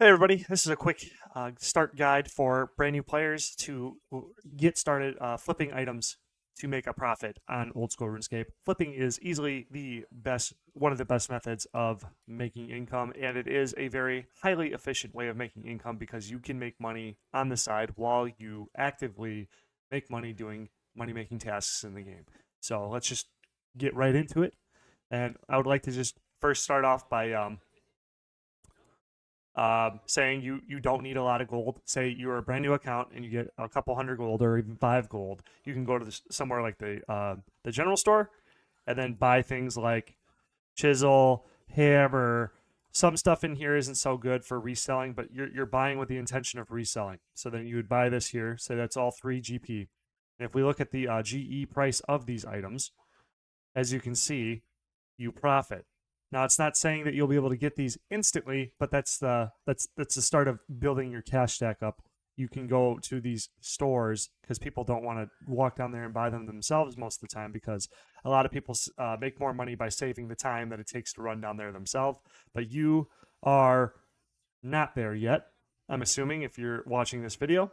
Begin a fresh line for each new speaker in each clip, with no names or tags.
Hey everybody, this is a quick start guide for brand new players to get started flipping items to make a profit on old school RuneScape. Flipping is easily one of the best methods of making income, and it is a very highly efficient way of making income because you can make money on the side while you actively make money doing money making tasks in the game. So let's just get right into it. And I would like to just first start off by saying you don't need a lot of gold. Say you're a brand new account and you get a couple hundred gold or even 5 gold. You can go to somewhere like the general store and then buy things like chisel, hammer. Some stuff in here isn't so good for reselling, but you're buying with the intention of reselling. So then you would buy this here. Say that's all 3 GP. And if we look at the GE price of these items, as you can see, you profit. Now, it's not saying that you'll be able to get these instantly, but that's the start of building your cash stack up. You can go to these stores because people don't want to walk down there and buy them themselves most of the time because a lot of people make more money by saving the time that it takes to run down there themselves. But you are not there yet, I'm assuming, if you're watching this video.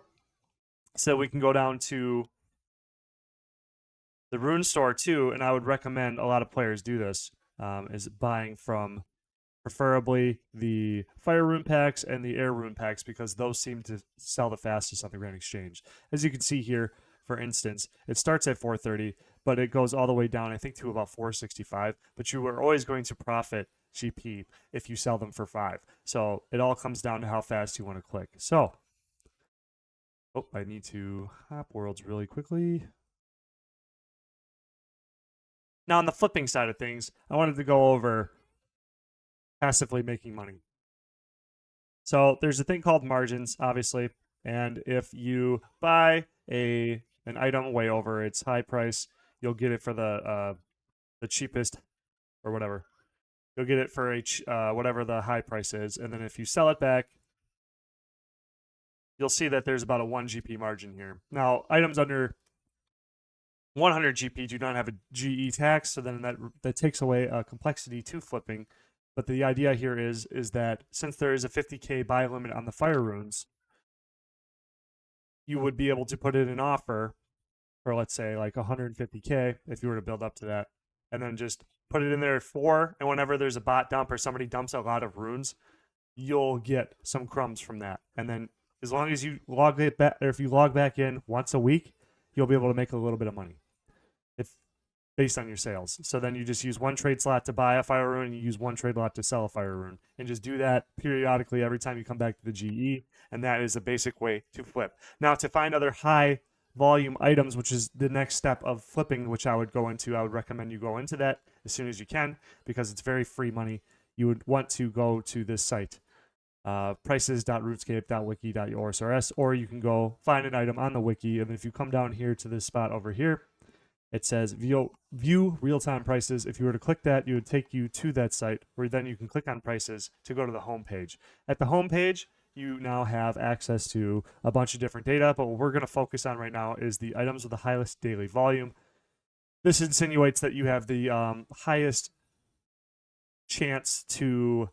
So we can go down to the rune store too, and I would recommend a lot of players do this. Is buying from preferably the fire rune packs and the air rune packs because those seem to sell the fastest on the Grand Exchange. As you can see here, for instance, it starts at 430, but it goes all the way down, I think, to about 465. But you are always going to profit GP if you sell them for 5. So it all comes down to how fast you want to click. So, I need to hop worlds really quickly. Now, on the flipping side of things, I wanted to go over passively making money. So there's a thing called margins, obviously, and if you buy an item way over its high price, you'll get it for the cheapest or whatever. You'll get it for whatever the high price is, and then if you sell it back, you'll see that there's about a 1 GP margin here. Now, items under 100 GP do not have a GE tax, so then that takes away a complexity to flipping. But the idea here is that since there is a 50k buy limit on the fire runes, you would be able to put in an offer for, let's say, like 150k if you were to build up to that, and then just put it in there at 4. And whenever there's a bot dump or somebody dumps a lot of runes, you'll get some crumbs from that. And then as long as you log it back, or if you log back in once a week, you'll be able to make a little bit of money based on your sales. So then you just use one trade slot to buy a fire rune and you use one trade slot to sell a fire rune. And just do that periodically every time you come back to the GE. And that is a basic way to flip. Now, to find other high volume items, which is the next step of flipping, which I would recommend you go into that as soon as you can because it's very free money. You would want to go to this site, prices.runescape.wiki.OSRS, or you can go find an item on the wiki. And if you come down here to this spot over here, it says view real-time prices. If you were to click that, it would take you to that site where then you can click on prices to go to the home page. At the home page, you now have access to a bunch of different data, but what we're going to focus on right now is the items with the highest daily volume. This insinuates that you have the highest chance to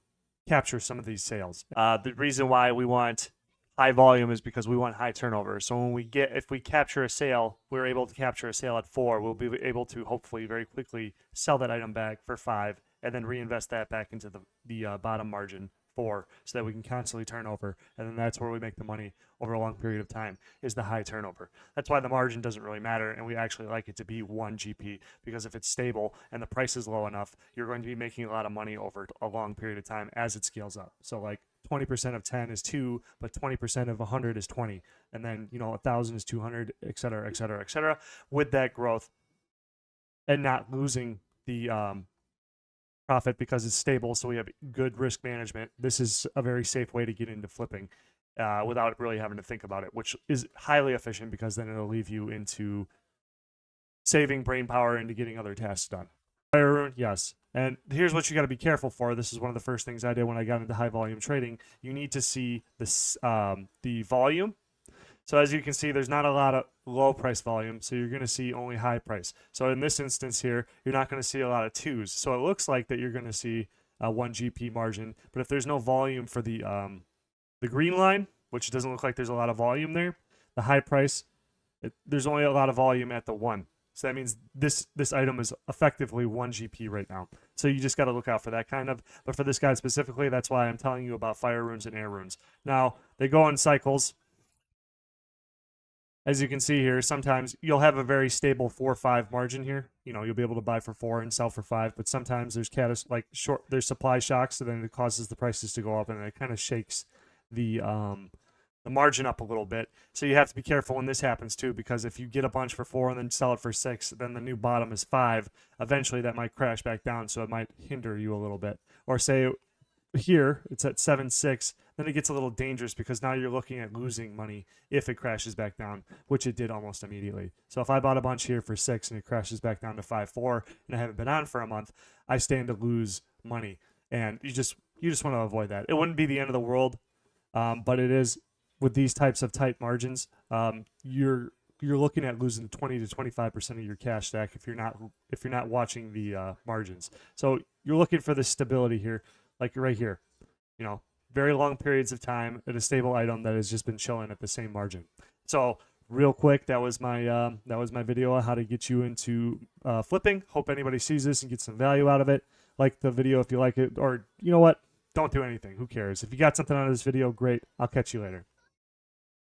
capture some of these sales. The reason why we want high volume is because we want high turnover. So if we capture a sale, we're able to capture a sale at 4. We'll be able to hopefully very quickly sell that item back for 5 and then reinvest that back into the bottom margin 4 so that we can constantly turn over. And then that's where we make the money over a long period of time is the high turnover. That's why the margin doesn't really matter. And we actually like it to be 1 GP because if it's stable and the price is low enough, you're going to be making a lot of money over a long period of time as it scales up. So like 20% of 10 is 2, but 20% of 100 is 20. And then, 1,000 is 200, et cetera, et cetera, et cetera, with that growth and not losing the profit because it's stable. So we have good risk management. This is a very safe way to get into flipping without really having to think about it, which is highly efficient because then it'll leave you into saving brain power into getting other tasks done. Fire rune, yes. And here's what you got to be careful for. This is one of the first things I did when I got into high volume trading. You need to see this, the volume. So as you can see, there's not a lot of low price volume. So you're going to see only high price. So in this instance here, you're not going to see a lot of 2s. So it looks like that you're going to see a 1 GP margin. But if there's no volume for the The green line, which doesn't look like there's a lot of volume there, the high price, there's only a lot of volume at the 1. So that means this item is effectively 1 GP right now. So you just got to look out for that kind of. But for this guide specifically, that's why I'm telling you about fire runes and air runes. Now, they go in cycles. As you can see here, sometimes you'll have a very stable 4-5 margin here. You'll be able to buy for 4 and sell for 5. But sometimes there's there's supply shocks, and then it causes the prices to go up, and it kind of shakes the margin up a little bit. So you have to be careful when this happens too, because if you get a bunch for 4 and then sell it for 6, then the new bottom is 5. Eventually that might crash back down, so it might hinder you a little bit. Or say here it's at 7.6, then it gets a little dangerous because now you're looking at losing money if it crashes back down, which it did almost immediately. So if I bought a bunch here for 6 and it crashes back down to 5.4 and I haven't been on for a month, I stand to lose money. And you just want to avoid that. It wouldn't be the end of the world, but it is. With these types of tight margins, you're looking at losing 20 to 25% of your cash stack if you're not watching the margins. So you're looking for this stability here, like right here. Very long periods of time at a stable item that has just been chilling at the same margin. So real quick, that was my video on how to get you into flipping. Hope anybody sees this and gets some value out of it. Like the video if you like it, or you know what? Don't do anything. Who cares? If you got something out of this video, great. I'll catch you later.